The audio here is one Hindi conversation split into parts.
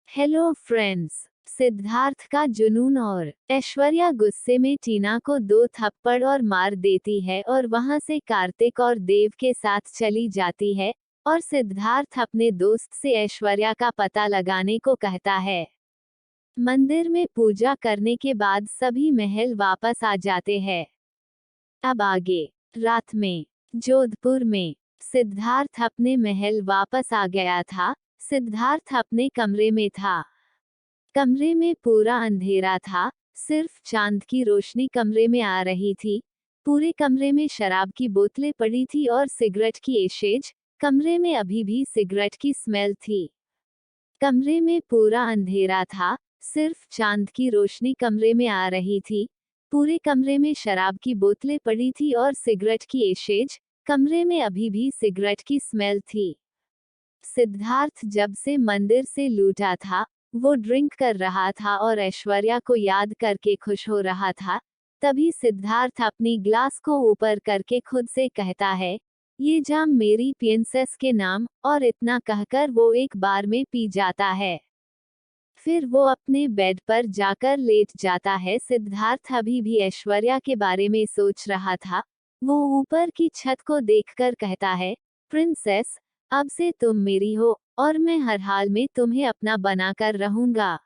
Hello friends. सिद्धार्थ का जुनून और ऐश्वर्या गुस्से में टीना को 2 थप्पड़ और मार देती है और वहां से कार्तिक और देव के साथ चली जाती है और सिद्धार्थ अपने दोस्त से ऐश्वर्या का पता लगाने को कहता है। मंदिर में पूजा करने के बाद सभी महल वापस आ जाते हैं। अब आगे। रात में जोधपुर में सिद्धार्थ अपने महल वापस आ गया था। सिद्धार्थ अपने कमरे में था। कमरे में पूरा अंधेरा था, सिर्फ चांद की रोशनी कमरे में आ रही थी। पूरे कमरे में शराब की बोतलें पड़ी थी और सिगरेट की एशेज। कमरे में अभी भी सिगरेट की स्मेल थी। कमरे में पूरा अंधेरा था, सिर्फ चांद की रोशनी कमरे में आ रही थी। पूरे कमरे में शराब की बोतलें पड़ी थी और सिगरेट की एशेज। कमरे में अभी भी सिगरेट की स्मेल थी। सिद्धार्थ जब से मंदिर से लौटा था, वो ड्रिंक कर रहा था और ऐश्वर्या को याद करके खुश हो रहा था। तभी सिद्धार्थ अपनी ग्लास को ऊपर करके खुद से कहता है, ये जाम मेरी प्रिंसेस के नाम, और इतना कहकर वो एक बार में पी जाता है। फिर वो अपने बेड पर जाकर लेट जाता है। सिद्धार्थ अभी भी ऐश्वर्या के बारे में सोच रहा था। वो ऊपर की छत को देखकर कहता है, प्रिंसेस, अब से तुम मेरी हो और मैं हर हाल में तुम्हें अपना बनाकर रहूंगा।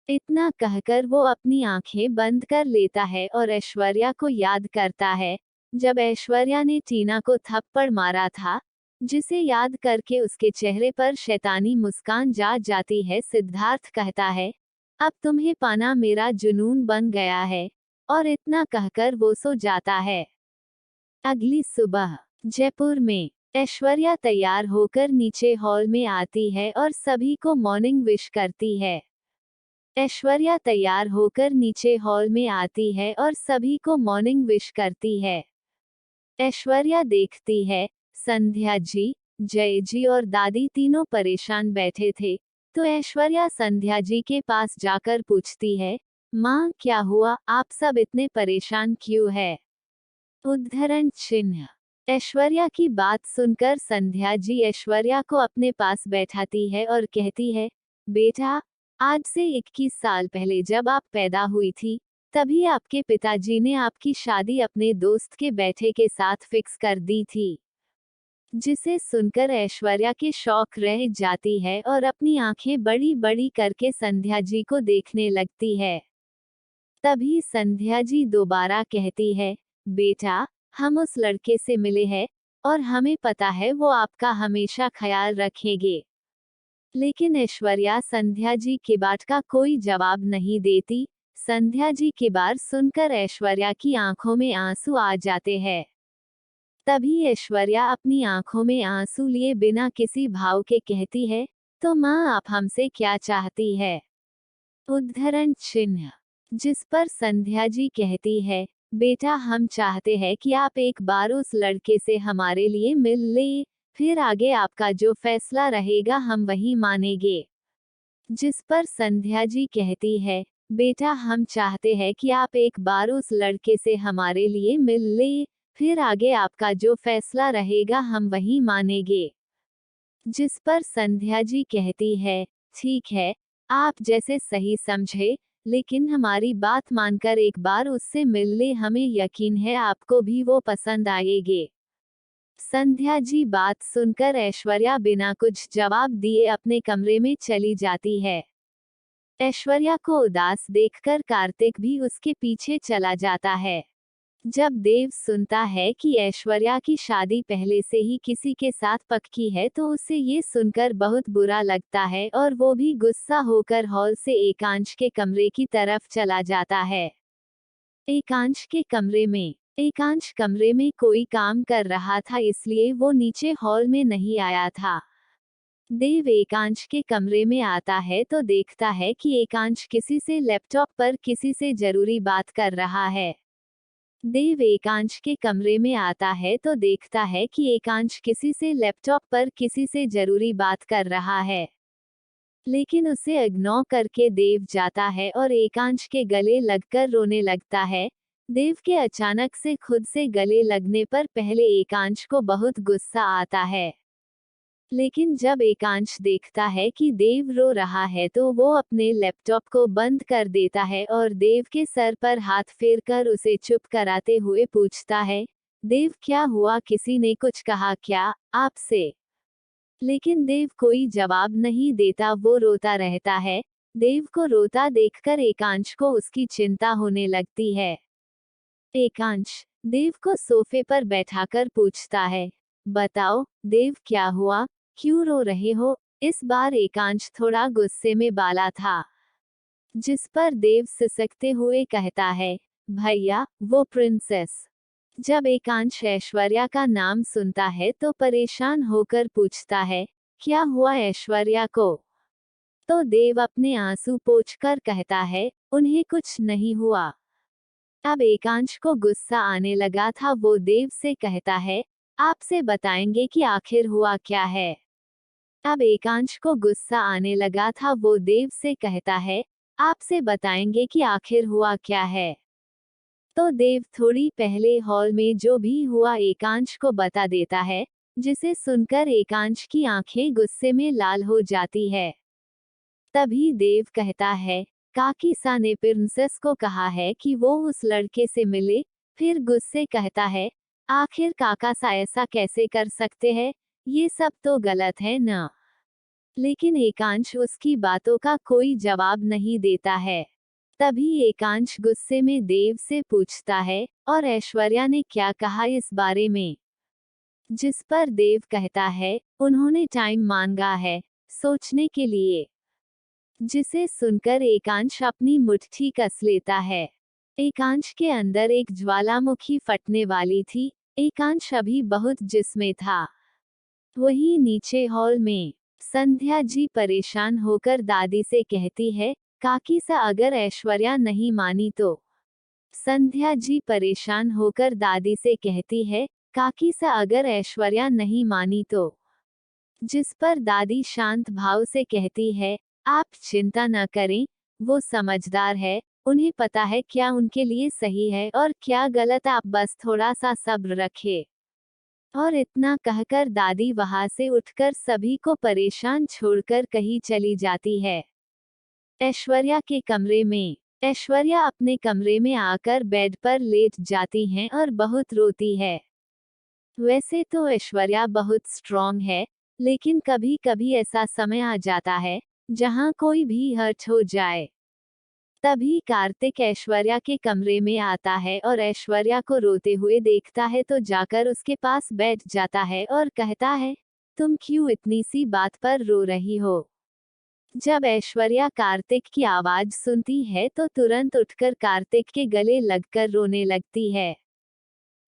इतना कहकर वो अपनी आंखें बंद कर लेता है और ऐश्वर्या को याद करता है, जब ऐश्वर्या ने टीना को थप्पड़ मारा था, जिसे याद करके उसके चेहरे पर शैतानी मुस्कान जाती है। सिद्धार्थ कहता है, अब तुम्हें पाना मेरा जुनून बन गया है, और इतना कहकर वो सो जाता है। अगली सुबह जयपुर में ऐश्वर्या तैयार होकर नीचे हॉल में आती है और सभी को मॉर्निंग विश करती है। ऐश्वर्या तैयार होकर नीचे हॉल में आती है और सभी को मॉर्निंग विश करती है। ऐश्वर्या देखती है, संध्या जी, जय जी और दादी तीनों परेशान बैठे थे, तो ऐश्वर्या संध्या जी के पास जाकर पूछती है, माँ क्या हुआ, आप सब इतने परेशान क्यों है? उद्धरण चिन्ह। ऐश्वर्या की बात सुनकर संध्या जी ऐश्वर्या को अपने पास बैठाती है और कहती है, बेटा, आज से 21 साल पहले जब आप पैदा हुई थी, तभी आपके पिताजी ने आपकी शादी अपने दोस्त के बेटे के साथ फिक्स कर दी थी। जिसे सुनकर ऐश्वर्या के शौक रह जाती है और अपनी आंखें बड़ी बड़ी करके संध्या जी को देखने लगती है। तभी संध्या जी दोबारा कहती है, बेटा, हम उस लड़के से मिले हैं और हमें पता है वो आपका हमेशा ख्याल रखेंगे। लेकिन ऐश्वर्या संध्या जी की बात का कोई जवाब नहीं देती। संध्या जी की बात सुनकर ऐश्वर्या की आंखों में आंसू आ जाते हैं। तभी ऐश्वर्या अपनी आंखों में आंसू लिए बिना किसी भाव के कहती है, तो माँ आप हमसे क्या चाहती है? उद्धरण चिन्ह। जिस पर संध्या जी कहती है, बेटा हम चाहते हैं कि आप एक बार उस लड़के से हमारे लिए मिल ले, फिर आगे आपका जो फैसला रहेगा हम वही मानेंगे। जिस पर संध्या जी कहती है, बेटा हम चाहते हैं कि आप एक बार उस लड़के से हमारे लिए मिल ले, फिर आगे आपका जो फैसला रहेगा हम वही मानेंगे। जिस पर संध्या जी कहती है, ठीक है, आप जैसे सही समझे, लेकिन हमारी बात मानकर एक बार उससे मिल ले, हमें यकीन है आपको भी वो पसंद आएगे। संध्या जी बात सुनकर ऐश्वर्या बिना कुछ जवाब दिए अपने कमरे में चली जाती है। ऐश्वर्या को उदास देखकर कार्तिक भी उसके पीछे चला जाता है। जब देव सुनता है कि ऐश्वर्या की शादी पहले से ही किसी के साथ पक्की है, तो उसे ये सुनकर बहुत बुरा लगता है और वो भी गुस्सा होकर हॉल से एकांश के कमरे की तरफ चला जाता है। एकांश कमरे में कोई काम कर रहा था, इसलिए वो नीचे हॉल में नहीं आया था। देव एकांश के कमरे में आता है तो देखता है कि एकांश किसी से लैपटॉप पर किसी से जरूरी बात कर रहा है। देव एकांश के कमरे में आता है तो देखता है कि एकांश किसी से लैपटॉप पर किसी से जरूरी बात कर रहा है, लेकिन उसे इग्नोर करके देव जाता है और एकांश के गले लगकर रोने लगता है। देव के अचानक से खुद से गले लगने पर पहले एकांश को बहुत गुस्सा आता है। लेकिन जब एकांश देखता है कि देव रो रहा है तो वो अपने लैपटॉप को बंद कर देता है और देव के सर पर हाथ फेरकर उसे चुप कराते हुए पूछता है, देव क्या हुआ, किसी ने कुछ कहा क्या आपसे? लेकिन देव कोई जवाब नहीं देता, वो रोता रहता है। देव को रोता देखकर एकांश को उसकी चिंता होने लगती है। एकांश देव को सोफे पर बैठाकर पूछता है, बताओ देव क्या हुआ, क्यों रो रहे हो? इस बार एकांश थोड़ा गुस्से में बाला था, जिस पर देव सिसकते हुए कहता है, भैया वो प्रिंसेस। जब एकांश ऐश्वर्या का नाम सुनता है तो परेशान होकर पूछता है, क्या हुआ ऐश्वर्या को? तो देव अपने आंसू पोंछकर कहता है, उन्हें कुछ नहीं हुआ। अब एकांश को गुस्सा आने लगा था, वो देव से कहता है, आपसे बताएंगे कि आखिर हुआ क्या है। अब एकांश को गुस्सा आने लगा था, वो देव से कहता है, आपसे बताएंगे कि आखिर हुआ क्या है। तो देव थोड़ी पहले हॉल में जो भी हुआ एकांश को बता देता है, जिसे सुनकर एकांश की आंखें गुस्से में लाल हो जाती है। तभी देव कहता है, काकीसा ने प्रिंसेस को कहा है कि वो उस लड़के से मिले। फिर गुस्से कहता है, आखिर काकासा ऐसा कैसे कर सकते हैं, ये सब तो गलत है ना। लेकिन एकांश उसकी बातों का कोई जवाब नहीं देता है। तभी एकांश गुस्से में देव से पूछता है, और ऐश्वर्या ने क्या कहा इस बारे में? जिस पर देव कहता है, उन्होंने टाइम मांगा है सोचने के लिए। जिसे सुनकर एकांश अपनी मुट्ठी कस लेता है। एकांश के अंदर एक ज्वालामुखी फटने वाली थी। एकांश अभी बहुत जिस्मे था। वहीं नीचे हॉल में संध्या जी परेशान होकर दादी से कहती है, काकी सा अगर ऐश्वर्या नहीं मानी तो? संध्या जी परेशान होकर दादी से कहती है, काकी सा अगर ऐश्वर्या नहीं मानी तो? जिस पर दादी शांत भाव से कहती है, आप चिंता न करें, वो समझदार है, उन्हें पता है क्या उनके लिए सही है और क्या गलत, आप बस थोड़ा सा सब्र रखें। और इतना कहकर दादी वहां से उठकर सभी को परेशान छोड़कर कहीं चली जाती है। ऐश्वर्या के कमरे में ऐश्वर्या अपने कमरे में आकर बेड पर लेट जाती हैं और बहुत रोती है। वैसे तो ऐश्वर्या बहुत स्ट्रॉन्ग है, लेकिन कभी कभी ऐसा समय आ जाता है जहां कोई भी हर्ट हो जाए। तभी कार्तिक ऐश्वर्या के कमरे में आता है और ऐश्वर्या को रोते हुए देखता है तो जाकर उसके पास बैठ जाता है और कहता है, तुम क्यों इतनी सी बात पर रो रही हो? जब ऐश्वर्या कार्तिक की आवाज सुनती है तो तुरंत उठकर कार्तिक के गले लगकर रोने लगती है।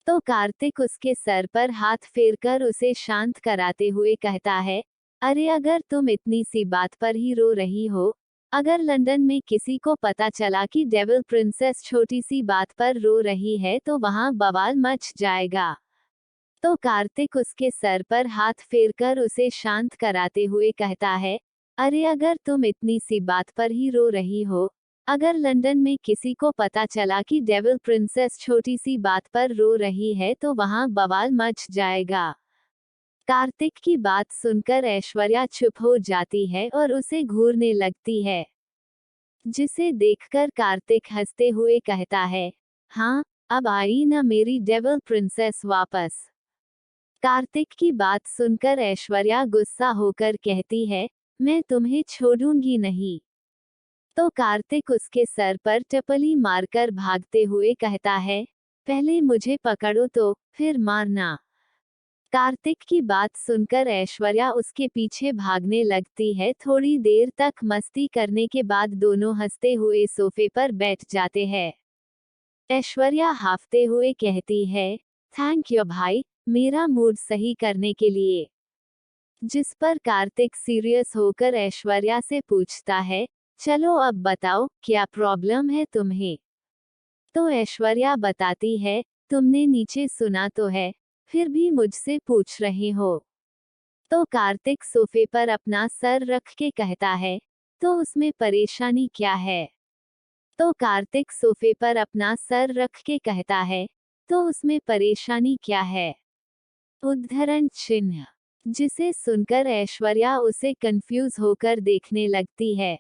तो कार्तिक उसके सर पर हाथ फेरकर उसे शांत कराते हुए कहता है, अरे अगर तुम इतनी सी बात पर ही रो रही हो, अगर लंदन में किसी को पता चला कि डेविल प्रिंसेस छोटी सी बात पर रो रही है तो वहां बवाल मच जाएगा। तो कार्तिक उसके सर पर हाथ फेरकर उसे शांत कराते हुए कहता है, अरे अगर तुम इतनी सी बात पर ही रो रही हो, अगर लंदन में किसी को पता चला कि डेविल प्रिंसेस छोटी सी बात पर रो रही है तो वहां बवाल मच जाएगा। कार्तिक की बात सुनकर ऐश्वर्या चुप हो जाती है और उसे घूरने लगती है। जिसे देखकर कार्तिक हंसते हुए कहता है, हाँ, अब आई ना मेरी डेविल प्रिंसेस वापस। कार्तिक की बात सुनकर ऐश्वर्या गुस्सा होकर कहती है, मैं तुम्हें छोड़ूंगी नहीं। तो कार्तिक उसके सर पर टपली मारकर भागते हुए कहता है, पहले मुझे पकड़ो तो फिर मारना। कार्तिक की बात सुनकर ऐश्वर्या उसके पीछे भागने लगती है। थोड़ी देर तक मस्ती करने के बाद दोनों हंसते हुए सोफे पर बैठ जाते हैं। ऐश्वर्या हाफते हुए कहती है, थैंक यू भाई, मेरा मूड सही करने के लिए। जिस पर कार्तिक सीरियस होकर ऐश्वर्या से पूछता है, चलो अब बताओ क्या प्रॉब्लम है तुम्हें? तो ऐश्वर्या बताती है, तुमने नीचे सुना तो है, फिर भी मुझसे पूछ रहे हो। तो कार्तिक सोफे पर अपना सर रख के कहता है, तो उसमें परेशानी क्या है? तो कार्तिक सोफे पर अपना सर रख के कहता है, तो उसमें परेशानी क्या है? उद्धरण चिन्ह। जिसे सुनकर ऐश्वर्या उसे कंफ्यूज होकर देखने लगती है।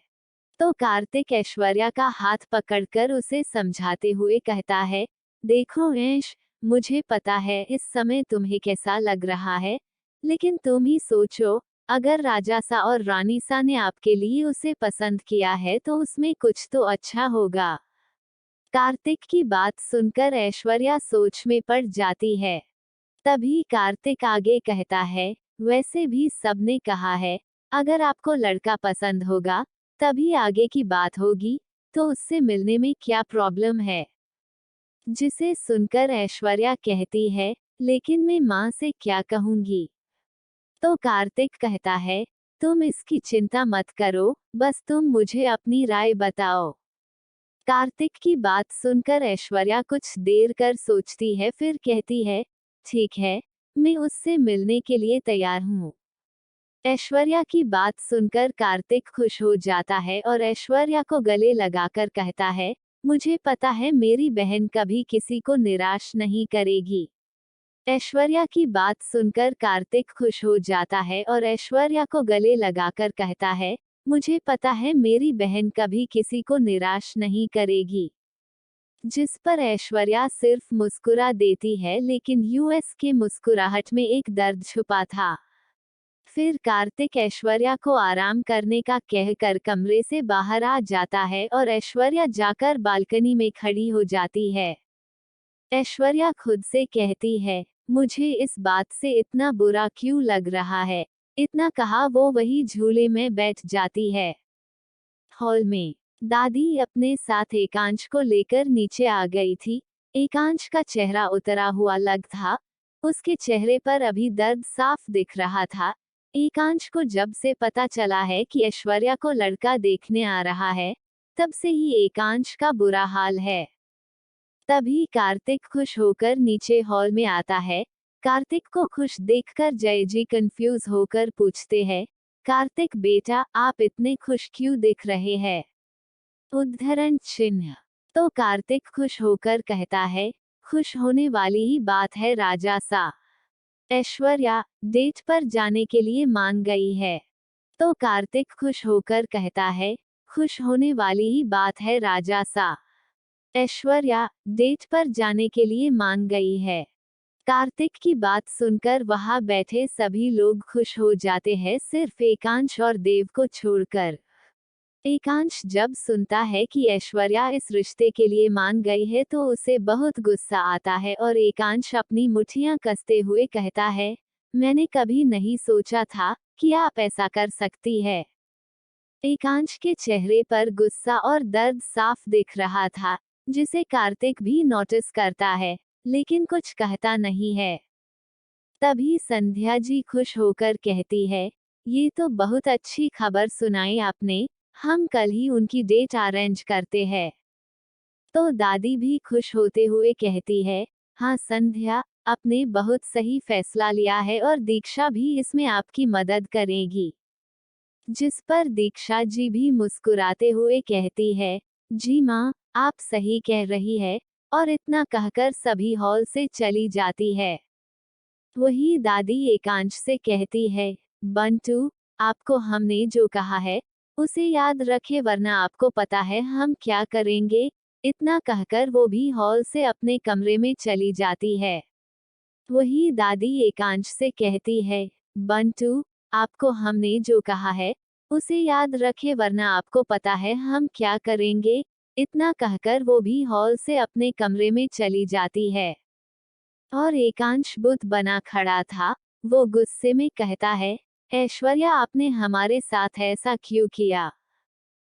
तो कार्तिक ऐश्वर्या का हाथ पकड़कर उसे समझाते हुए कहता है, देखो ऐश, मुझे पता है इस समय तुम्हें कैसा लग रहा है, लेकिन तुम ही सोचो, अगर राजा सा और रानी सा ने आपके लिए उसे पसंद किया है तो उसमें कुछ तो अच्छा होगा। कार्तिक की बात सुनकर ऐश्वर्या सोच में पड़ जाती है। तभी कार्तिक आगे कहता है, वैसे भी सबने कहा है, अगर आपको लड़का पसंद होगा तभी आगे की बात होगी, तो उससे मिलने में क्या प्रॉब्लम है। जिसे सुनकर ऐश्वर्या कहती है, लेकिन मैं माँ से क्या कहूंगी। तो कार्तिक कहता है, तुम इसकी चिंता मत करो, बस तुम मुझे अपनी राय बताओ। कार्तिक की बात सुनकर ऐश्वर्या कुछ देर कर सोचती है, फिर कहती है, ठीक है, मैं उससे मिलने के लिए तैयार हूँ। ऐश्वर्या की बात सुनकर कार्तिक खुश हो जाता है और ऐश्वर्या को गले लगाकर कहता है, मुझे पता है मेरी बहन कभी किसी को निराश नहीं करेगी। ऐश्वर्या की बात सुनकर कार्तिक खुश हो जाता है और ऐश्वर्या को गले लगाकर कहता है, मुझे पता है मेरी बहन कभी किसी को निराश नहीं करेगी। जिस पर ऐश्वर्या सिर्फ मुस्कुरा देती है, लेकिन यूएस के मुस्कुराहट में एक दर्द छुपा था। फिर कार्तिक ऐश्वर्या को आराम करने का कहकर कमरे से बाहर आ जाता है और ऐश्वर्या जाकर बालकनी में खड़ी हो जाती है। ऐश्वर्या खुद से कहती है, मुझे इस बात से इतना बुरा क्यों लग रहा है। इतना कहा वो वही झूले में बैठ जाती है। हॉल में दादी अपने साथ एकांश को लेकर नीचे आ गई थी। एकांश का चेहरा उतरा हुआ लग था, उसके चेहरे पर अभी दर्द साफ दिख रहा था। एकांश को जब से पता चला है कि ऐश्वर्या को लड़का देखने आ रहा है, तब से ही एकांश का बुरा हाल है। तभी कार्तिक खुश होकर नीचे हॉल में आता है। कार्तिक को खुश देखकर जय जी कंफ्यूज होकर पूछते हैं, कार्तिक बेटा, आप इतने खुश क्यों दिख रहे हैं। उद्धरण चिन्ह। तो कार्तिक खुश होकर कहता है, खुश होने वाली ही बात है राजा सा। ऐश्वर्या डेट पर जाने के लिए मान गई है। तो कार्तिक खुश होकर कहता है, खुश होने वाली ही बात है राजा सा। ऐश्वर्या डेट पर जाने के लिए मान गई है। कार्तिक की बात सुनकर वहां बैठे सभी लोग खुश हो जाते हैं, सिर्फ एकांश और देव को छोड़कर। एकांश जब सुनता है कि ऐश्वर्या इस रिश्ते के लिए मान गई है तो उसे बहुत गुस्सा आता है और एकांश अपनी मुट्ठियां कसते हुए कहता है, मैंने कभी नहीं सोचा था कि आप ऐसा कर सकती है। एकांश के चेहरे पर गुस्सा और दर्द साफ दिख रहा था, जिसे कार्तिक भी नोटिस करता है, लेकिन कुछ कहता नहीं है। तभी संध्या जी खुश होकर कहती है, ये तो बहुत अच्छी खबर सुनाई आपने, हम कल ही उनकी डेट अरेंज करते हैं। तो दादी भी खुश होते हुए कहती है, हाँ संध्या, आपने बहुत सही फैसला लिया है और दीक्षा भी इसमें आपकी मदद करेगी। जिस पर दीक्षा जी भी मुस्कुराते हुए कहती है, जी माँ, आप सही कह रही है, और इतना कहकर सभी हॉल से चली जाती है। वही दादी एकांश से कहती है, बंटू, आपको हमने जो कहा है उसे याद रखे, वरना आपको पता है हम क्या करेंगे। इतना कहकर वो भी हॉल से अपने कमरे में चली जाती है। वही दादी एकांश से कहती है, बंटू, आपको हमने जो कहा है उसे याद रखे, वरना आपको पता है हम क्या करेंगे। इतना कहकर वो भी हॉल से अपने कमरे में चली जाती है। और एकांश बुत बना खड़ा था, वो गुस्से में कहता है, ऐश्वर्या आपने हमारे साथ ऐसा क्यों किया।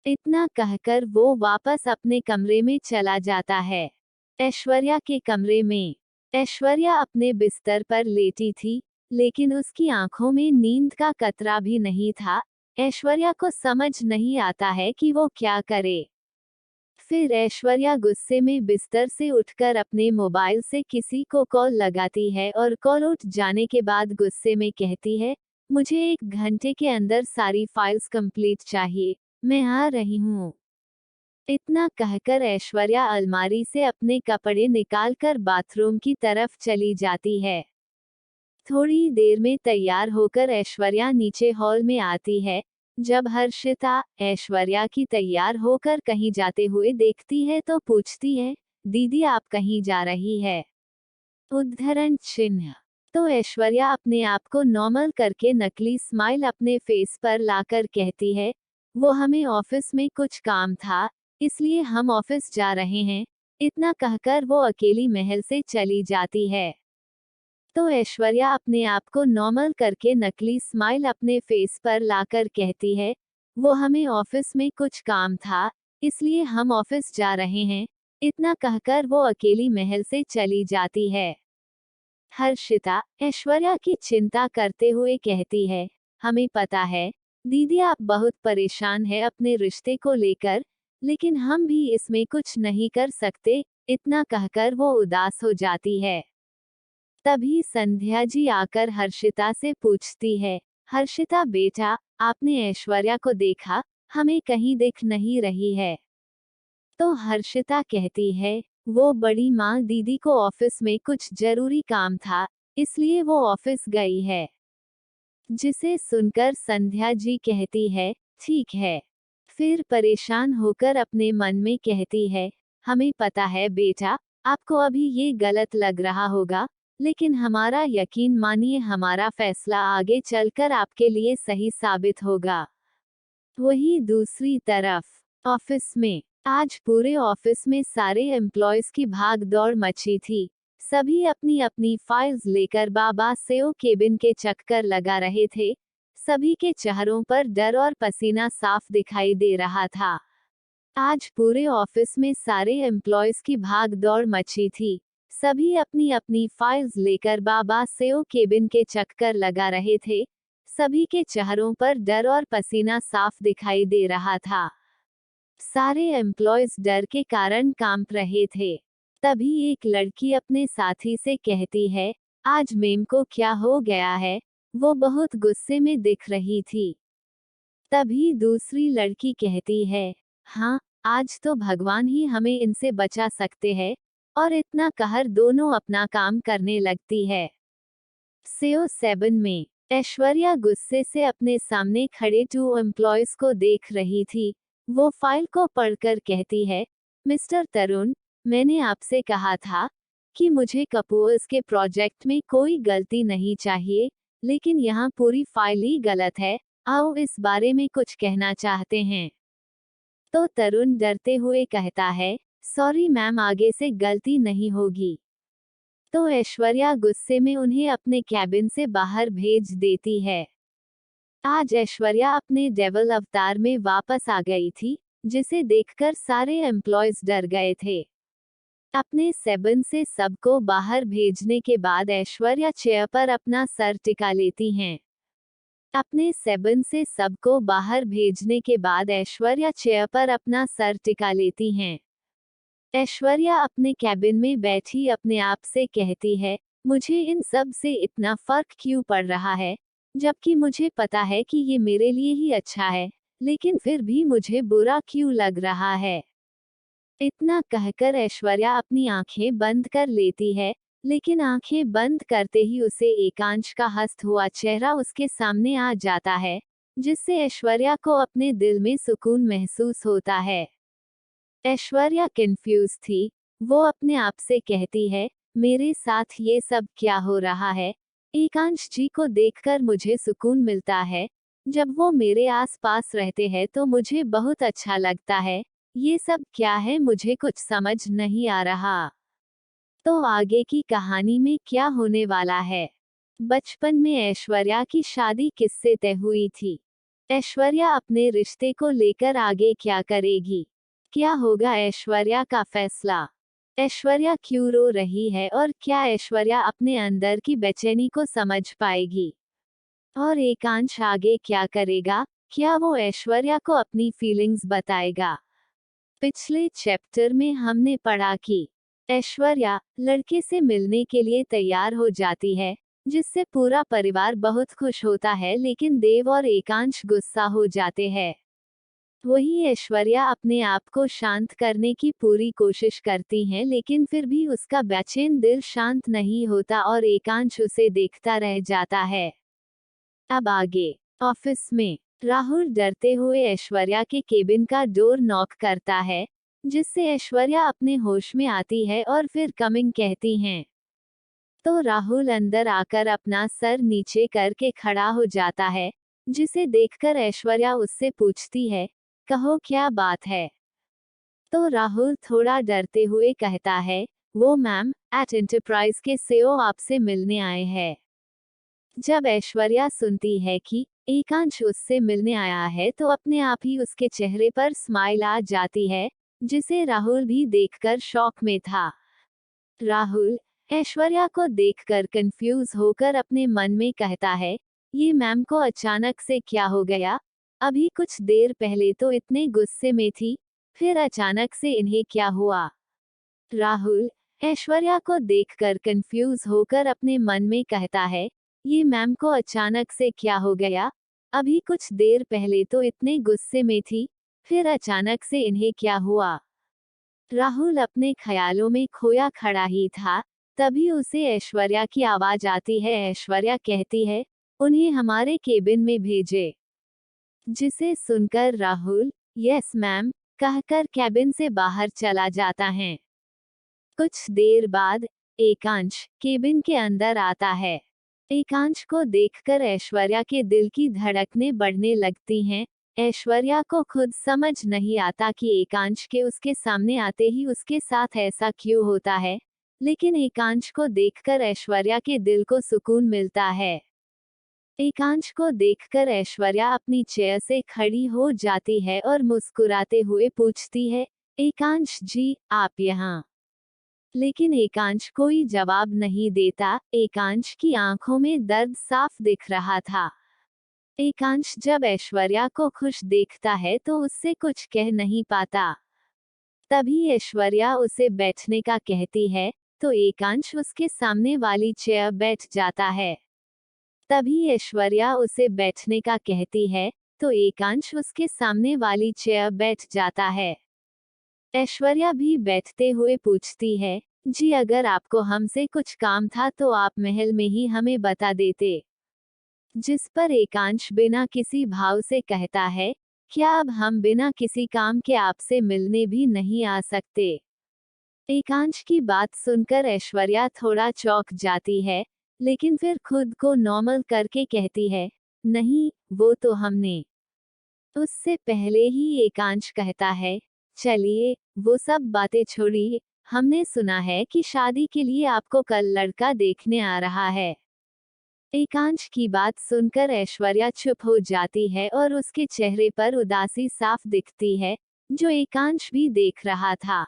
इतना कहकर वो वापस अपने कमरे में चला जाता है। ऐश्वर्या के कमरे में ऐश्वर्या अपने बिस्तर पर लेटी थी, लेकिन उसकी आंखों में नींद का कतरा भी नहीं था। ऐश्वर्या को समझ नहीं आता है कि वो क्या करे। फिर ऐश्वर्या गुस्से में बिस्तर से उठकर अपने मोबाइल से किसी को कॉल लगाती है और कॉल उठ जाने के बाद गुस्से में कहती है, मुझे 1 घंटे के अंदर सारी फाइल्स कंप्लीट चाहिए, मैं आ रही हूँ। इतना कहकर ऐश्वर्या अलमारी से अपने कपड़े निकालकर बाथरूम की तरफ चली जाती है। थोड़ी देर में तैयार होकर ऐश्वर्या नीचे हॉल में आती है। जब हर्षिता ऐश्वर्या की तैयार होकर कहीं जाते हुए देखती है तो पूछती है, दीदी आप कहीं जा रही है? उद्धरण चिन्ह। तो ऐश्वर्या अपने आप को नॉर्मल करके नकली स्माइल अपने फेस पर लाकर कहती है, वो हमें ऑफिस में कुछ काम था, इसलिए हम ऑफिस जा रहे हैं। इतना कहकर वो अकेली महल से चली जाती है। तो ऐश्वर्या अपने आप को नॉर्मल करके नकली स्माइल अपने फेस पर लाकर कहती है, वो हमें ऑफिस में कुछ काम था, इसलिए हम ऑफिस जा रहे हैं। इतना कहकर वो अकेली महल से चली जाती है। हर्षिता ऐश्वर्या की चिंता करते हुए कहती है, हमें पता है दीदी आप बहुत परेशान है अपने रिश्ते को लेकर, लेकिन हम भी इसमें कुछ नहीं कर सकते। इतना कहकर वो उदास हो जाती है। तभी संध्या जी आकर हर्षिता से पूछती है, हर्षिता बेटा आपने ऐश्वर्या को देखा? हमें कहीं दिख नहीं रही है। तो हर्षिता कहती है, वो बड़ी माँ दीदी को ऑफिस में कुछ जरूरी काम था, इसलिए वो ऑफिस गई है। जिसे सुनकर संध्या जी कहती है, ठीक है। फिर परेशान होकर अपने मन में कहती है, हमें पता है बेटा, आपको अभी ये गलत लग रहा होगा, लेकिन हमारा यकीन मानिए हमारा फैसला आगे चलकर आपके लिए सही साबित होगा। वही दूसरी तरफ ऑफिस में आज पूरे ऑफिस में सारे एम्प्लॉयज की भाग दौड़ मची थी। सभी अपनी अपनी फाइल्स लेकर बाबा सेओ केबिन के चक्कर लगा रहे थे। सभी के चेहरों पर डर और पसीना साफ दिखाई दे रहा था। आज पूरे ऑफिस में सारे एम्प्लॉयज की भाग दौड़ मची थी। सभी अपनी अपनी फाइल्स लेकर बाबा सेओ केबिन के चक्कर लगा रहे थे। सभी के चेहरों पर डर और पसीना साफ दिखाई दे रहा था। सारे एम्प्लॉयज डर के कारण कांप रहे थे। तभी एक लड़की अपने साथी से कहती है, आज मेम को क्या हो गया है? वो बहुत गुस्से में दिख रही थी। तभी दूसरी लड़की कहती है, हाँ, आज तो भगवान ही हमें इनसे बचा सकते हैं। और इतना कहर दोनों अपना काम करने लगती है। सेओ 7 में ऐश्वर्या गुस्से से अपने सामने खड़े 2 एम्प्लॉयज को देख रही थी। वो फाइल को पढ़कर कहती है, मिस्टर तरुण, मैंने आपसे कहा था कि मुझे कपूर्स के प्रोजेक्ट में कोई गलती नहीं चाहिए, लेकिन यहाँ पूरी फाइल ही गलत है। आओ इस बारे में कुछ कहना चाहते हैं। तो तरुण डरते हुए कहता है, सॉरी मैम, आगे से गलती नहीं होगी। तो ऐश्वर्या गुस्से में उन्हें अपने कैबिन से बाहर भेज देती है। आज ऐश्वर्या अपने डेविल अवतार में वापस आ गई थी, जिसे देखकर सारे एम्प्लॉयज डर गए थे। अपने 7 से सबको बाहर भेजने के बाद ऐश्वर्या चेयर पर अपना सर टिका लेती हैं। अपने 7 से सबको बाहर भेजने के बाद ऐश्वर्या चेयर पर अपना सर टिका लेती हैं। ऐश्वर्या अपने कैबिन में बैठी अपने आप से कहती है, मुझे इन सब से इतना फर्क क्यों पड़ रहा है, जबकि मुझे पता है कि ये मेरे लिए ही अच्छा है, लेकिन फिर भी मुझे बुरा क्यों लग रहा है। इतना कहकर ऐश्वर्या अपनी आंखें बंद कर लेती है, लेकिन आंखें बंद करते ही उसे एकांश का हस्त हुआ चेहरा उसके सामने आ जाता है, जिससे ऐश्वर्या को अपने दिल में सुकून महसूस होता है। ऐश्वर्या कंफ्यूज थी। वो अपने आप से कहती है, मेरे साथ ये सब क्या हो रहा है? एकांश जी को देखकर मुझे सुकून मिलता है। जब वो मेरे आसपास रहते हैं तो मुझे बहुत अच्छा लगता है। ये सब क्या है, मुझे कुछ समझ नहीं आ रहा। तो आगे की कहानी में क्या होने वाला है? बचपन में ऐश्वर्या की शादी किससे तय हुई थी? ऐश्वर्या अपने रिश्ते को लेकर आगे क्या करेगी? क्या होगा ऐश्वर्या का फैसला? ऐश्वर्या क्यों रो रही है और क्या ऐश्वर्या अपने अंदर की बेचैनी को समझ पाएगी? और एकांश आगे क्या करेगा? क्या वो ऐश्वर्या को अपनी फीलिंग्स बताएगा? पिछले चैप्टर में हमने पढ़ा कि ऐश्वर्या लड़के से मिलने के लिए तैयार हो जाती है, जिससे पूरा परिवार बहुत खुश होता है, लेकिन देव और एकांश गुस्सा हो जाते हैं। वही ऐश्वर्या अपने आप को शांत करने की पूरी कोशिश करती हैं, लेकिन फिर भी उसका बेचैन दिल शांत नहीं होता और एकांश उसे देखता रह जाता है। अब आगे। ऑफिस में राहुल डरते हुए ऐश्वर्या के केबिन का डोर नॉक करता है, जिससे ऐश्वर्या अपने होश में आती है और फिर कमिंग कहती हैं। तो राहुल अंदर आकर अपना सर नीचे करके खड़ा हो जाता है, जिसे देखकर ऐश्वर्या उससे पूछती है, कहो क्या बात है। तो राहुल थोड़ा डरते हुए कहता है, वो मैम, एट एंटरप्राइज के सीईओ आपसे मिलने आए हैं। जब ऐश्वर्या सुनती है कि एकांश उससे मिलने आया है तो अपने आप ही उसके चेहरे पर स्माइल आ जाती है, जिसे राहुल भी देखकर शॉक में था। राहुल ऐश्वर्या को देखकर कंफ्यूज होकर अपने मन में कहता है, ये मैम को अचानक से क्या हो गया? अभी कुछ देर पहले तो इतने गुस्से में थी, फिर अचानक से इन्हें क्या हुआ? राहुल ऐश्वर्या को देखकर कंफ्यूज होकर अपने मन में कहता है, ये मैम को अचानक से क्या हो गया? अभी कुछ देर पहले तो इतने गुस्से में थी, फिर अचानक से इन्हें क्या हुआ? राहुल अपने ख्यालों में खोया खड़ा ही था, तभी उसे ऐश्वर्या की आवाज आती है। ऐश्वर्या कहती है, उन्हें हमारे केबिन में भेजे। जिसे सुनकर राहुल यस मैम कहकर केबिन से बाहर चला जाता है। कुछ देर बाद एकांश केबिन के अंदर आता है। एकांश को देखकर ऐश्वर्या के दिल की धड़कनें बढ़ने लगती हैं। ऐश्वर्या को खुद समझ नहीं आता कि एकांश के उसके सामने आते ही उसके साथ ऐसा क्यों होता है, लेकिन एकांश को देखकर ऐश्वर्या के दिल को सुकून मिलता है। एकांश को देखकर ऐश्वर्या अपनी चेयर से खड़ी हो जाती है और मुस्कुराते हुए पूछती है, एकांश जी, आप यहाँ? लेकिन एकांश कोई जवाब नहीं देता। एकांश की आंखों में दर्द साफ दिख रहा था। एकांश जब ऐश्वर्या को खुश देखता है तो उससे कुछ कह नहीं पाता। तभी ऐश्वर्या उसे बैठने का कहती है, तो एकांश उसके सामने वाली चेयर बैठ जाता है। तभी ऐश्वर्या उसे बैठने का कहती है, तो एकांश उसके सामने वाली चेयर बैठ जाता है। ऐश्वर्या भी बैठते हुए पूछती है, जी अगर आपको हमसे कुछ काम था तो आप महल में ही हमें बता देते। जिस पर एकांश बिना किसी भाव से कहता है, क्या अब हम बिना किसी काम के आपसे मिलने भी नहीं आ सकते? एकांश की बात सुनकर ऐश्वर्या थोड़ा चौंक जाती है, लेकिन फिर खुद को नॉर्मल करके कहती है, नहीं, वो तो हमने। उससे पहले ही एकांश कहता है, चलिए, वो सब बातें छोड़िए, हमने सुना है कि शादी के लिए आपको कल लड़का देखने आ रहा है। एकांश की बात सुनकर ऐश्वर्या चुप हो जाती है और उसके चेहरे पर उदासी साफ दिखती है, जो एकांश भी देख रहा था।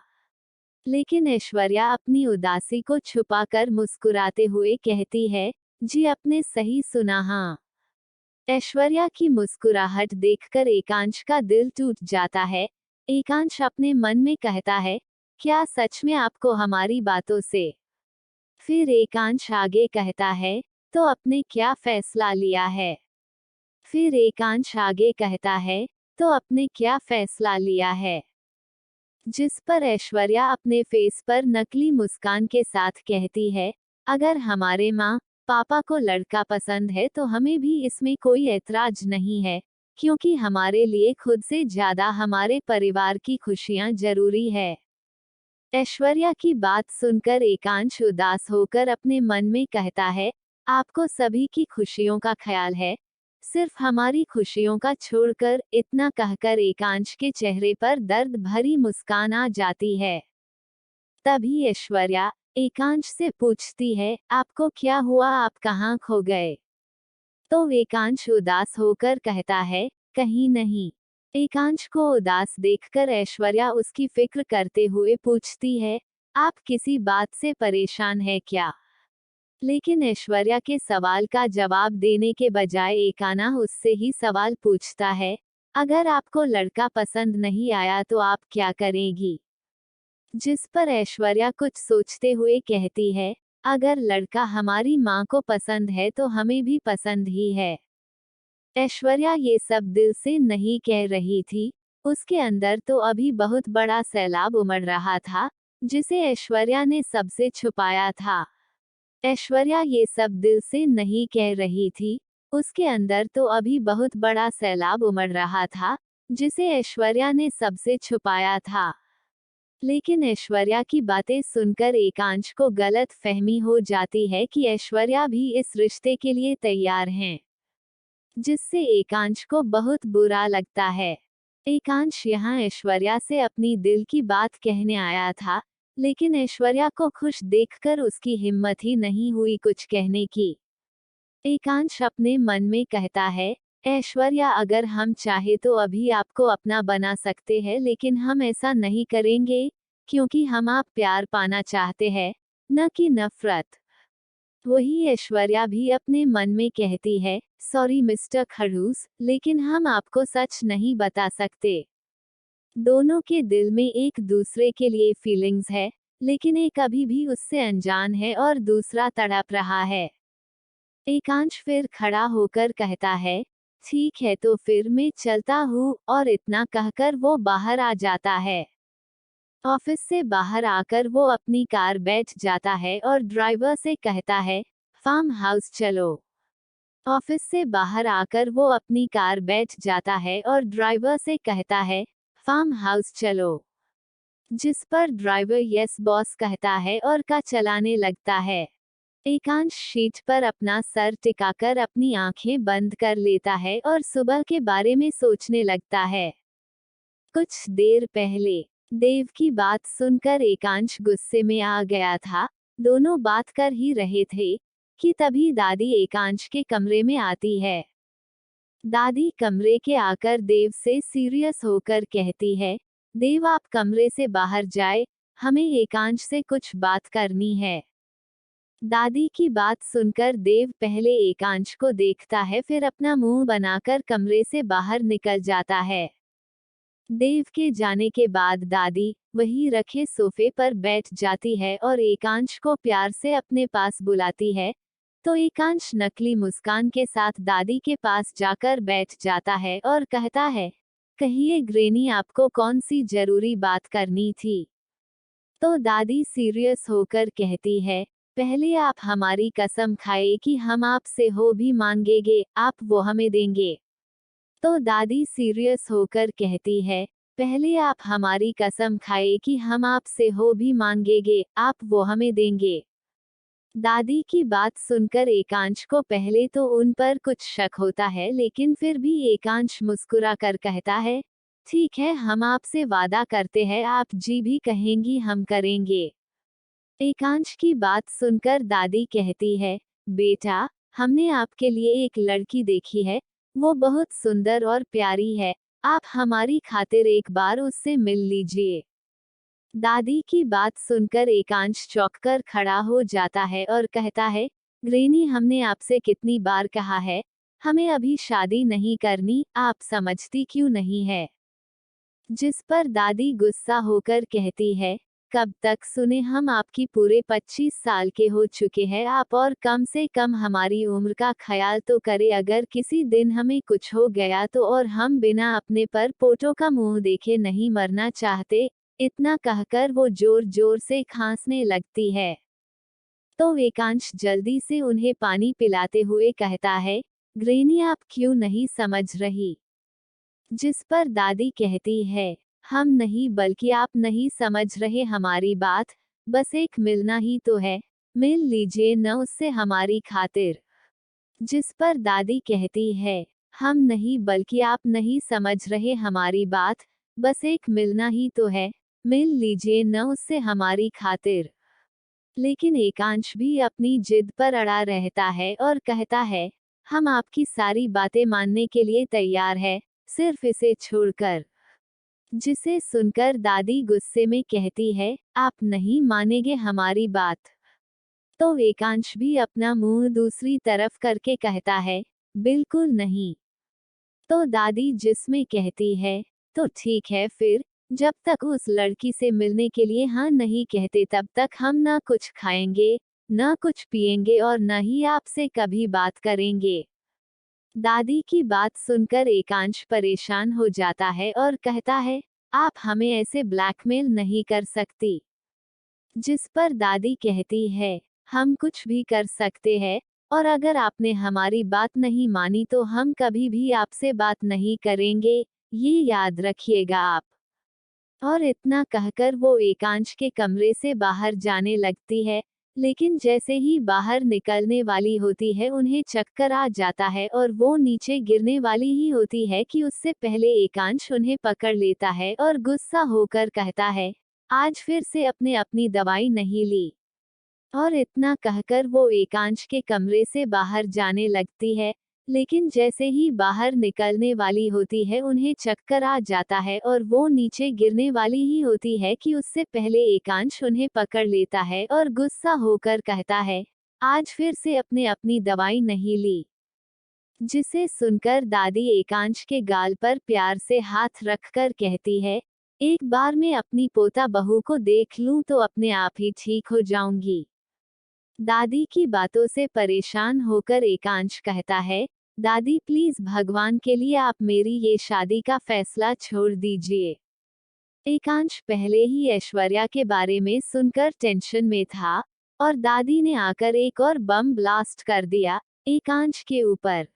लेकिन ऐश्वर्या अपनी उदासी को छुपाकर मुस्कुराते हुए कहती है, जी आपने सही सुना। हाँ। ऐश्वर्या की मुस्कुराहट देखकर एकांश का दिल टूट जाता है। एकांश अपने मन में कहता है, क्या सच में आपको हमारी बातों से? फिर एकांश आगे कहता है, तो आपने क्या फैसला लिया है? फिर एकांश आगे कहता है, तो आपने क्या फैसला लिया है? जिस पर ऐश्वर्या अपने फेस पर नकली मुस्कान के साथ कहती है, अगर हमारे माँ पापा को लड़का पसंद है तो हमें भी इसमें कोई ऐतराज नहीं है, क्योंकि हमारे लिए खुद से ज्यादा हमारे परिवार की खुशियाँ जरूरी है। ऐश्वर्या की बात सुनकर एकांश उदास होकर अपने मन में कहता है, आपको सभी की खुशियों का ख्याल है, सिर्फ हमारी खुशियों का छोड़कर। इतना कहकर एकांश के चेहरे पर दर्द भरी मुस्कान आ जाती है। तभी ऐश्वर्या एकांश से पूछती है, आपको क्या हुआ, आप कहाँ खो गए? तो एकांश उदास होकर कहता है, कहीं नहीं। एकांश को उदास देखकर ऐश्वर्या उसकी फिक्र करते हुए पूछती है, आप किसी बात से परेशान है क्या? लेकिन ऐश्वर्या के सवाल का जवाब देने के बजाय एकाना उससे ही सवाल पूछता है, अगर आपको लड़का पसंद नहीं आया तो आप क्या करेगी? जिस पर ऐश्वर्या कुछ सोचते हुए कहती है, अगर लड़का हमारी माँ को पसंद है तो हमें भी पसंद ही है। ऐश्वर्या ये सब दिल से नहीं कह रही थी, उसके अंदर तो अभी बहुत बड़ा सैलाब उमड़ रहा था, जिसे ऐश्वर्या ने सबसे छुपाया था। ऐश्वर्या ये सब दिल से नहीं कह रही थी, उसके अंदर तो अभी बहुत बड़ा सैलाब उमड़ रहा था, जिसे ऐश्वर्या ने सबसे छुपाया था। लेकिन ऐश्वर्या की बातें सुनकर एकांश को गलत फहमी हो जाती है कि ऐश्वर्या भी इस रिश्ते के लिए तैयार हैं, जिससे एकांश को बहुत बुरा लगता है। एकांश यहाँ ऐश्वर्या से अपनी दिल की बात कहने आया था, लेकिन ऐश्वर्या को खुश देखकर उसकी हिम्मत ही नहीं हुई कुछ कहने की। एकांश अपने मन में कहता है, ऐश्वर्या अगर हम चाहे तो अभी आपको अपना बना सकते हैं, लेकिन हम ऐसा नहीं करेंगे, क्योंकि हम आप प्यार पाना चाहते हैं, न कि नफरत। वही ऐश्वर्या भी अपने मन में कहती है, सॉरी मिस्टर खड़ूस, लेकिन हम आपको सच नहीं बता सकते। दोनों के दिल में एक दूसरे के लिए फीलिंग्स है, लेकिन एक अभी भी उससे अनजान है और दूसरा तड़प रहा है। एकांश फिर खड़ा होकर कहता है, ठीक है तो फिर मैं चलता हूँ, और इतना कहकर वो बाहर आ जाता है। ऑफिस से बाहर आकर वो अपनी कार बैठ जाता है और ड्राइवर से कहता है, फार्म हाउस चलो। ऑफिस से बाहर आकर वो अपनी कार बैठ जाता है और ड्राइवर से कहता है, फार्म हाउस चलो। जिस पर ड्राइवर यस बॉस कहता है और कार चलाने लगता है। एकांश शीट पर अपना सर टिकाकर अपनी आंखें बंद कर लेता है और सुबह के बारे में सोचने लगता है। कुछ देर पहले देव की बात सुनकर एकांश गुस्से में आ गया था। दोनों बात कर ही रहे थे कि तभी दादी एकांश के कमरे में आती है। दादी कमरे के आकर देव से सीरियस होकर कहती है, देव आप कमरे से बाहर जाए, हमें एकांश से कुछ बात करनी है। दादी की बात सुनकर देव पहले एकांश को देखता है, फिर अपना मुंह बनाकर कमरे से बाहर निकल जाता है। देव के जाने के बाद दादी वही रखे सोफे पर बैठ जाती है और एकांश को प्यार से अपने पास बुलाती है, तो एकांश नकली मुस्कान के साथ दादी के पास जाकर बैठ जाता है और कहता है, कहिए ग्रेनी आपको कौन सी जरूरी बात करनी थी। तो दादी सीरियस होकर कहती है, पहले आप हमारी कसम खाए कि हम आपसे हो भी मांगेंगे, आप वो हमें देंगे। तो दादी सीरियस होकर कहती है, पहले आप हमारी कसम खाए कि हम आपसे हो भी मांगेंगे, आप वो हमें देंगे। दादी की बात सुनकर एकांश को पहले तो उन पर कुछ शक होता है, लेकिन फिर भी एकांश मुस्कुरा कर कहता है, ठीक है हम आपसे वादा करते हैं, आप जी भी कहेंगी हम करेंगे। एकांश की बात सुनकर दादी कहती है, बेटा हमने आपके लिए एक लड़की देखी है, वो बहुत सुंदर और प्यारी है, आप हमारी खातिर एक बार उससे मिल लीजिए। दादी की बात सुनकर एकांश चौंककर खड़ा हो जाता है और कहता है, ग्रेनी हमने आपसे कितनी बार कहा है, हमें अभी शादी नहीं करनी, आप समझती क्यों नहीं है। जिस पर दादी गुस्सा होकर कहती है, कब तक सुने, हम आपकी पूरे 25 साल के हो चुके हैं, आप और कम से कम हमारी उम्र का ख्याल तो करें, अगर किसी दिन हमें कुछ हो गया तो, और हम बिना अपने पर पोटो का मुंह देखे नहीं मरना चाहते। इतना कहकर वो जोर जोर से खांसने लगती है। तो एकांश जल्दी से उन्हें पानी पिलाते हुए कहता है, ग्रेनी आप क्यों नहीं समझ रही। जिस पर दादी कहती है, हम नहीं बल्कि आप नहीं समझ रहे हमारी बात, बस एक मिलना ही तो है, मिल लीजिए न उससे हमारी खातिर। जिस पर दादी कहती है, हम नहीं बल्कि आप नहीं समझ रहे हमारी बात, बस एक मिलना ही तो है, मिल लीजिए न उससे हमारी खातिर। लेकिन एकांश भी अपनी जिद पर अड़ा रहता है और कहता है, हम आपकी सारी बातें मानने के लिए तैयार है, सिर्फ इसे छोड़कर। जिसे सुनकर दादी गुस्से में कहती है, आप नहीं मानेंगे हमारी बात। तो एकांश भी अपना मुंह दूसरी तरफ करके कहता है, बिल्कुल नहीं। तो दादी जिसमें कहती है, तो ठीक है फिर, जब तक उस लड़की से मिलने के लिए हाँ नहीं कहते तब तक हम ना कुछ खाएंगे, ना कुछ पिएंगे और न ही आपसे कभी बात करेंगे। दादी की बात सुनकर एकांश परेशान हो जाता है और कहता है, आप हमें ऐसे ब्लैकमेल नहीं कर सकती। जिस पर दादी कहती है, हम कुछ भी कर सकते हैं, और अगर आपने हमारी बात नहीं मानी तो हम कभी भी आपसे बात नहीं करेंगे, ये याद रखिएगा आप। और इतना कहकर वो एकांश के कमरे से बाहर जाने लगती है, लेकिन जैसे ही बाहर निकलने वाली होती है उन्हें चक्कर आ जाता है और वो नीचे गिरने वाली ही होती है कि उससे पहले एकांश उन्हें पकड़ लेता है और गुस्सा होकर कहता है, आज फिर से अपने अपनी दवाई नहीं ली। और इतना कहकर वो एकांश के कमरे से बाहर जाने लगती है, लेकिन जैसे ही बाहर निकलने वाली होती है उन्हें चक्कर आ जाता है और वो नीचे गिरने वाली ही होती है कि उससे पहले एकांश उन्हें पकड़ लेता है और गुस्सा होकर कहता है, आज फिर से अपने अपनी दवाई नहीं ली। जिसे सुनकर दादी एकांश के गाल पर प्यार से हाथ रखकर कहती है, एक बार मैं अपनी पोता बहू को देख लूं तो अपने आप ही ठीक हो जाऊंगी। दादी की बातों से परेशान होकर एकांश कहता है, दादी प्लीज भगवान के लिए आप मेरी ये शादी का फैसला छोड़ दीजिए। एकांश पहले ही ऐश्वर्या के बारे में सुनकर टेंशन में था, और दादी ने आकर एक और बम ब्लास्ट कर दिया एकांश के ऊपर।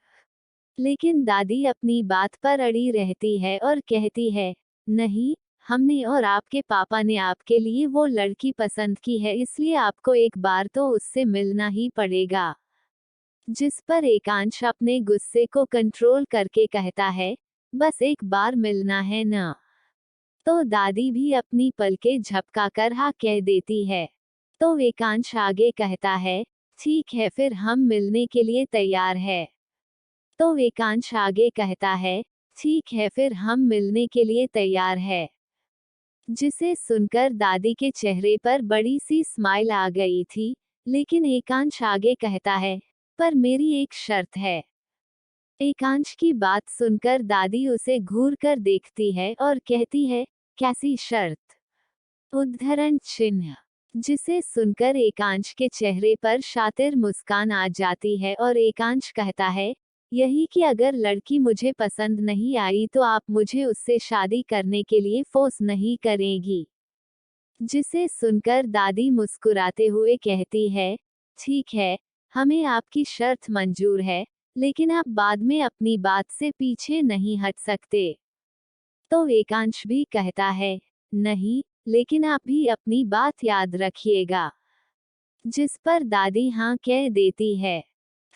लेकिन दादी अपनी बात पर अड़ी रहती है और कहती है, नहीं, हमने और आपके पापा ने आपके लिए वो लड़की पसंद की है, इसलिए आपको एक बार तो उससे मिलना ही पड़ेगा। जिस पर एकांश अपने गुस्से को कंट्रोल करके कहता है, बस एक बार मिलना है ना। तो दादी भी अपनी पलकें झपकाकर हाँ कह देती है। तो एकांश आगे कहता है, ठीक है फिर हम मिलने के लिए तैयार है। तो एकांश आगे कहता है, ठीक है फिर हम मिलने के लिए तैयार है। जिसे सुनकर दादी के चेहरे पर बड़ी सी स्माइल आ गई थी, लेकिन एकांश आगे कहता है, पर मेरी एक शर्त है। एकांश की बात सुनकर दादी उसे घूर कर देखती है और कहती है, कैसी शर्त? उद्धरण चिन्ह। जिसे सुनकर एकांश के चेहरे पर शातिर मुस्कान आ जाती है और एकांश कहता है, यही कि अगर लड़की मुझे पसंद नहीं आई तो आप मुझे उससे शादी करने के लिए फोर्स नहीं करेगी। जिसे सुनकर दादी मुस्कुराते हुए कहती है, ठीक है, हमें आपकी शर्त मंजूर है, लेकिन आप बाद में अपनी बात से पीछे नहीं हट सकते। तो एकांश भी कहता है, नहीं, लेकिन आप भी अपनी बात याद रखिएगा। जिस पर दादी हाँ कह देती है।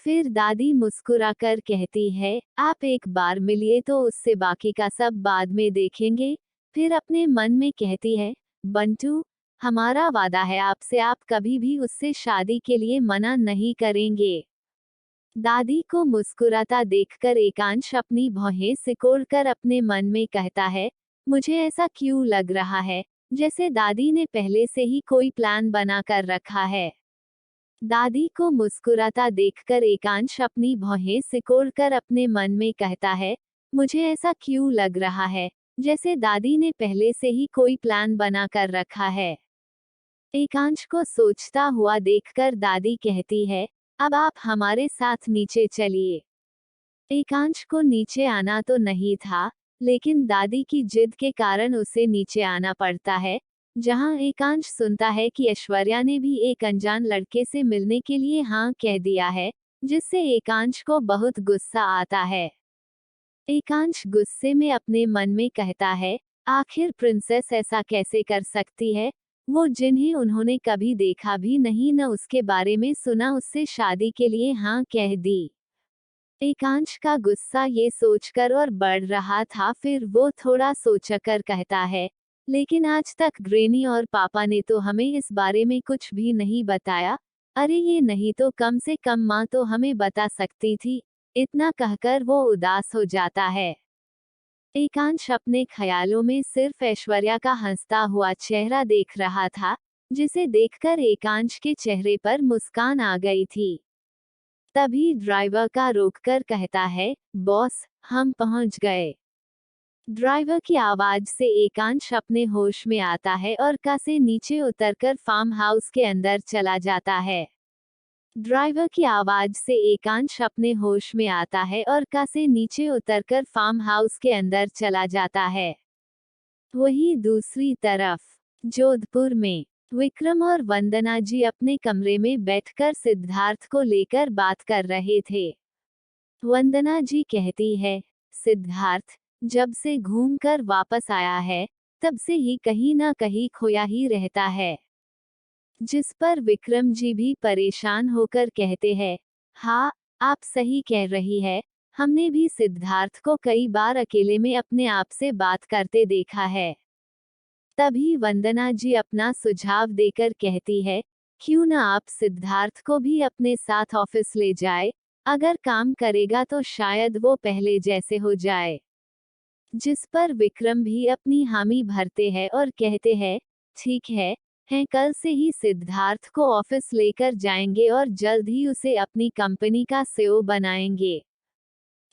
फिर दादी मुस्कुराकर कहती है, आप एक बार मिलिए तो उससे बाकी का सब बाद में देखेंगे। फिर अपने मन में कहती है, बंटू, हमारा वादा है आपसे, आप कभी भी उससे शादी के लिए मना नहीं करेंगे। दादी को मुस्कुराता देखकर एकांश अपनी भौहें सिकोड़कर अपने मन में कहता है, मुझे ऐसा क्यों लग रहा है, जैसे दादी ने पहले से ही कोई प्लान बना कर रखा है। दादी को मुस्कुराता देखकर एकांश अपनी भौहें सिकोड़कर अपने मन में कहता है, मुझे ऐसा क्यों लग रहा है, जैसे दादी ने पहले से ही कोई प्लान बना कर रखा है। एकांश को सोचता हुआ देखकर दादी कहती है, अब आप हमारे साथ नीचे चलिए। एकांश को नीचे आना तो नहीं था, लेकिन दादी की जिद के कारण उसे नीचे आना पड़ता है, जहां एकांश सुनता है कि ऐश्वर्या ने भी एक अनजान लड़के से मिलने के लिए हाँ कह दिया है, जिससे एकांश को बहुत गुस्सा आता है। एकांश गुस्से में अपने मन में कहता है, आखिर प्रिंसेस ऐसा कैसे कर सकती है, वो जिन्हें उन्होंने कभी देखा भी नहीं न उसके बारे में सुना, उससे शादी के लिए हाँ कह दी। एकांश का गुस्सा ये सोचकर और बढ़ रहा था, फिर वो थोड़ा सोचकर कहता है, लेकिन आज तक ग्रैनी और पापा ने तो हमें इस बारे में कुछ भी नहीं बताया। अरे ये नहीं तो कम से कम माँ तो हमें बता सकती थी। इतना कहकर वो उदास हो जाता है। एकांश अपने ख्यालों में सिर्फ ऐश्वर्या का हंसता हुआ चेहरा देख रहा था, जिसे देखकर एकांश के चेहरे पर मुस्कान आ गई थी। तभी ड्राइवर का रोककर कहता है, बॉस, हम पहुंच गए। ड्राइवर की आवाज से एकांश अपने होश में आता है और कार से नीचे उतरकर फार्म हाउस के अंदर चला जाता है। ड्राइवर की आवाज से एकांश अपने होश में आता है और कार से नीचे उतरकर फार्म हाउस के अंदर चला जाता है। वहीं दूसरी तरफ जोधपुर में विक्रम और वंदना जी अपने कमरे में बैठकर सिद्धार्थ को लेकर बात कर रहे थे। वंदना जी कहती है, सिद्धार्थ जब से घूमकर वापस आया है तब से ही कहीं ना कहीं खोया ही रहता है। जिस पर विक्रम जी भी परेशान होकर कहते हैं, हाँ आप सही कह रही है, हमने भी सिद्धार्थ को कई बार अकेले में अपने आप से बात करते देखा है। तभी वंदना जी अपना सुझाव देकर कहती है, क्यों ना आप सिद्धार्थ को भी अपने साथ ऑफिस ले जाए, अगर काम करेगा तो शायद वो पहले जैसे हो जाए। जिस पर विक्रम भी अपनी हामी भरते हैं और कहते हैं, ठीक है कल से ही सिद्धार्थ को ऑफिस लेकर जाएंगे और जल्द ही उसे अपनी कंपनी का सीईओ बनाएंगे।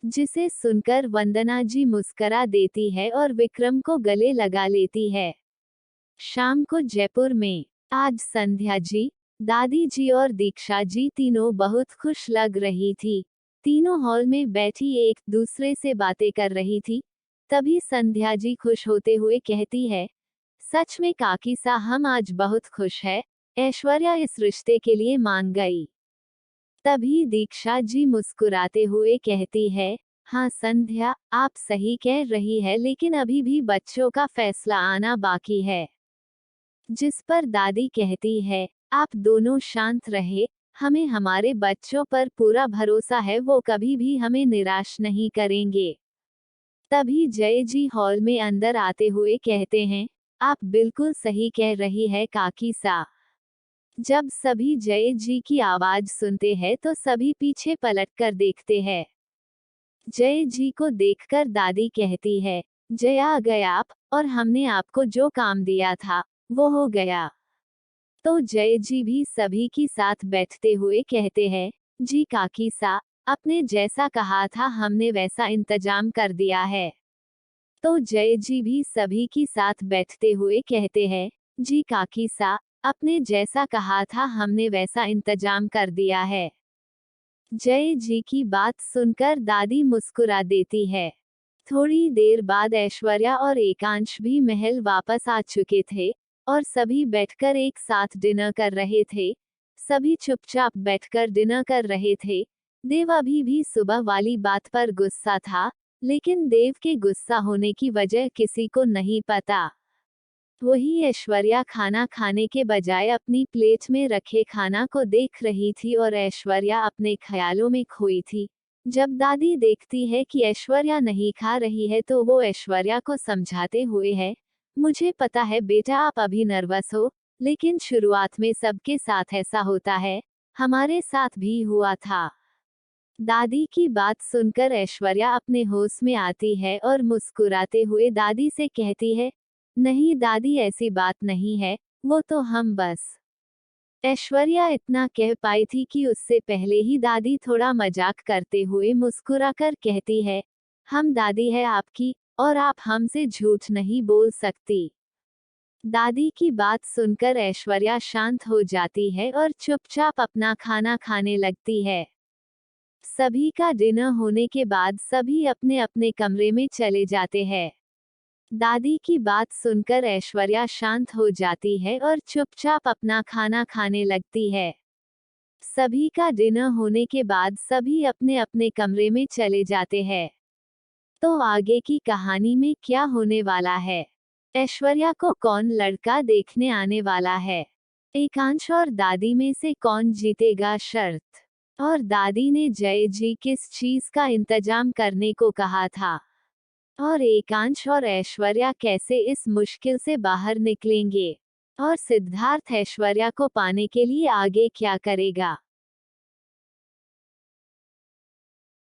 जिसे सुनकर वंदना जी मुस्करा देती है और विक्रम को गले लगा लेती है। शाम को जयपुर में आज संध्या जी, दादी जी और दीक्षा जी तीनों बहुत खुश लग रही थी। तीनों हॉल में बैठी एक दूसरे से बातें कर रही थी। तभी संध्या जी खुश होते हुए कहती है, सच में काकी सा हम आज बहुत खुश है, ऐश्वर्या इस रिश्ते के लिए मान गई। तभी दीक्षा जी मुस्कुराते हुए कहती है, हाँ संध्या आप सही कह रही है, लेकिन अभी भी बच्चों का फैसला आना बाकी है। जिस पर दादी कहती है, आप दोनों शांत रहे, हमें हमारे बच्चों पर पूरा भरोसा है, वो कभी भी हमें निराश नहीं करेंगे। तभी जय जी हॉल में अंदर आते हुए कहते हैं, आप बिल्कुल सही कह रही है काकी सा। जब सभी जय जी की आवाज सुनते हैं तो सभी पीछे पलटकर देखते हैं। जय जी को देखकर दादी कहती है, जय आ गए आप, और हमने आपको जो काम दिया था वो हो गया। तो जय जी भी सभी की साथ बैठते हुए कहते हैं, जी काकी सा, आपने जैसा कहा था हमने वैसा इंतजाम कर दिया है। तो जय जी भी सभी की साथ बैठते हुए कहते हैं, जी काकी सा, आपने जैसा कहा था हमने वैसा इंतजाम कर दिया है। जय जी की बात सुनकर दादी मुस्कुरा देती है। थोड़ी देर बाद ऐश्वर्या और एकांश भी महल वापस आ चुके थे और सभी बैठकर एक साथ डिनर कर रहे थे। सभी चुपचाप बैठकर डिनर कर रहे थे। देव अभी भी सुबह वाली बात पर गुस्सा था, लेकिन देव के गुस्सा होने की वजह किसी को नहीं पता। वही ऐश्वर्या खाना खाने के बजाय अपनी प्लेट में रखे खाना को देख रही थी और ऐश्वर्या अपने ख्यालों में खोई थी। जब दादी देखती है कि ऐश्वर्या नहीं खा रही है तो वो ऐश्वर्या को समझाते हुए है, मुझे पता है बेटा आप अभी नर्वस हो, लेकिन शुरुआत में सबके साथ ऐसा होता है, हमारे साथ भी हुआ था। दादी की बात सुनकर ऐश्वर्या अपने होश में आती है और मुस्कुराते हुए दादी से कहती है, नहीं दादी ऐसी बात नहीं है, वो तो हम बस। ऐश्वर्या इतना कह पाई थी कि उससे पहले ही दादी थोड़ा मजाक करते हुए मुस्कुराकर कहती है, हम दादी है आपकी, और आप हमसे झूठ नहीं बोल सकती। दादी की बात सुनकर ऐश्वर्या शांत हो जाती है और चुपचाप अपना खाना खाने लगती है। सभी का डिनर होने के बाद सभी अपने अपने कमरे में चले जाते हैं। दादी की बात सुनकर ऐश्वर्या शांत हो जाती है और चुपचाप अपना खाना खाने लगती है। सभी का डिनर होने के बाद सभी अपने अपने कमरे में चले जाते हैं। तो आगे की कहानी में क्या होने वाला है? ऐश्वर्या को कौन लड़का देखने आने वाला है? एकांश और दादी में से कौन जीतेगा शर्त? और दादी ने जय जी किस चीज का इंतजाम करने को कहा था? और एकांश और ऐश्वर्या कैसे इस मुश्किल से बाहर निकलेंगे? और सिद्धार्थ ऐश्वर्या को पाने के लिए आगे क्या करेगा?